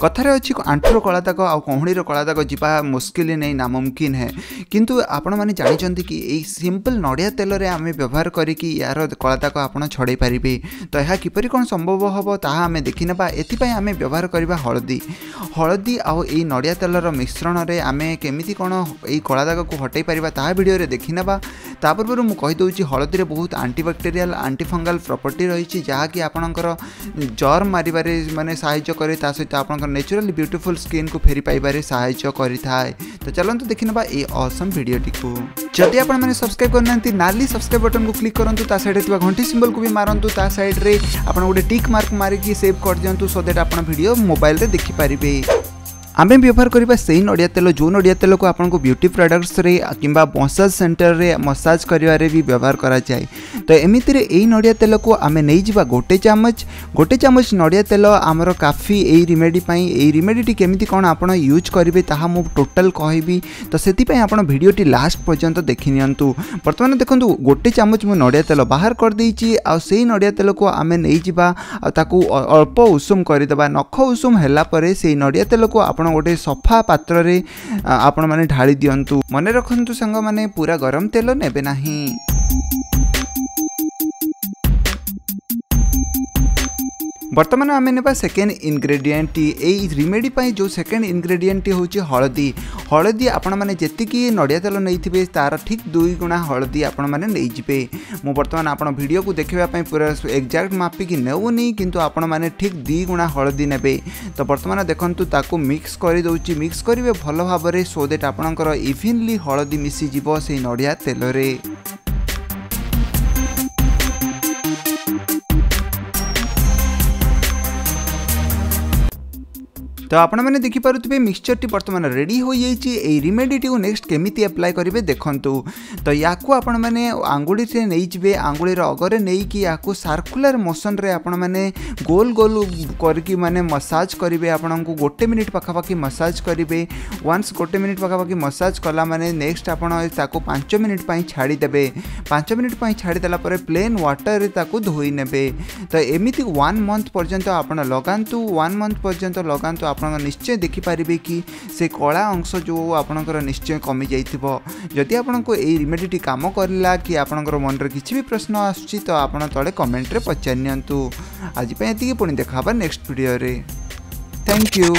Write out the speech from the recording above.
कथार अच्छी आंठुर कलादाग आ कहणीर कलादाग जावा मुस्किल नहीं नामुमकिन है किंतु आपण मैंने जानते कि यही सिंपल नड़िया तेल रे आम व्यवहार करिकी यार कलादाग आपण छड़े पारे तो यह किपरि कौन संभव हम ताहा आम देखना एपाई आम व्यवहार करवा हलदी हलदी आउ यही नड़िया तेलर मिश्रण में आम केमी कौन यही कलादाग को हटई पार ता भिडियो देखना ता पूर्व मुझे कहीदे हलदी बहुत आंटीबैक्टेरियल आंटीफंगाल प्रॉपर्टी रही जहाँकि आपणकर जर्म मारे माने साहाय्य करे ता सहित आपणकर नेचुरली ब्यूटीफुल स्किन को फेरी पाइबारे साहाय्य करिथाय। तो चलंतु देखिनबा ए ऑसम वीडियो टिको। जदि आपण माने सब्सक्राइब करनांती नाली सब्सक्राइब बटन को क्लिक करंतु ता साइड थिबा घंटी सिंबल को भी मारंतु ता साइड रे आपण गोटे टिक मार्क मारिकी सेव कर दियंतु सो दैट आपण वीडियो मोबाइल रे देखि पारिबे। आमे व्यवहार करबा सेही नड़िया तेल जो नड़िया तेल को आपन को ब्यूटी प्रोडक्ट्स रे किंबा मसाज सेंटर रे मसाज करिवारे भी व्यवहार करा जाए। तो एमिति रे एही नड़िया तेल को आमे नै जिबा गोटे चामच नड़िया तेल आमर काफी एही रिमेडी पई एही रिमेडी केमिति कोन आपन यूज करिवे ताहा मु टोटल कहबी। तो सेति पई आपन वीडियो टी लास्ट पर्यंत देखि नियंतु। वर्तमान देखंतु गोटे चामच मु नड़िया तेल बाहर कर देइची आ सेही नड़िया तेल को आमे नै जिबा आ ताकू अल्प उषुम करि देबा। नख उषुम हैला परे सेही नड़िया तेल को आपन गोटे सफा पात्र रे आपण माने ढाली दियंतु। मने रखंतु संग माने पूरा गरम तेल नेबे नाही। बर्तमान आम ने सेकेंड इनग्रेडिएंट ए रिमेडी पाई जो सेकेंड इनग्रेडिएंट होची हलदी। हलदी आपण माने जेतिकी नड़िया तेल नहीं तार ठीक 2 गुणा हलदी आपण माने नहीं जिबे। मु बर्तमान आपण वीडियो को देखिबा पई पूरा एक्जाक्ट मापिकी नेउनी किंतु आपण माने ठीक 2 गुणा हलदी नेबे। तो बर्तमान देखंतु ताको मिक्स करि दउची मिक्स करिवे भलो भाबरे सो दैट आपणकर इवनली हलदी मिसी जिवो से नड़िया तेल रे। तो आपण मैंने देखिपे मिक्सचर टी बर्तमान रेडी हो जाइए। रिमेडी टी नेक्स्ट केमिति अप्लाई करेंगे देखंतु। तो या आपण मैंने आंगुड़ी से नहीं जिबे आंगुड़ी अगरे नहीं कि या सर्कुलर मोशन रे आपण मैंने गोल गोल करके माने मसाज करेंगे। आपण को 1 मिनिट पाखापाखि मसाज करेंगे। वन्स 1 मिनिट पाखापाखि मसाज कला माने नेक्स्ट आपण ताको 5 मिनिट पई छाड़ी देबे। 5 मिनिट पई छाड़ी देला परे प्लेन वाटर रे ताको धोई नेबे। तो एमिति 1 मंथ पर्यंत आपण लगांतु। 1 मंथ पर्यंत लगांतु आप निश्चय देखिपारे कि से कला अंश जो आपणकर निश्चय कमी जाइथिबो। जदि आपनको एई रिमेडी काम करला कि आपणकर मन रे किछि भी प्रश्न आछी तो आपण तळे कमेंट रे पचार नियंतु। आज पे एतिकी पुणी देखाबा नेक्स्ट वीडियो रे। Thank you.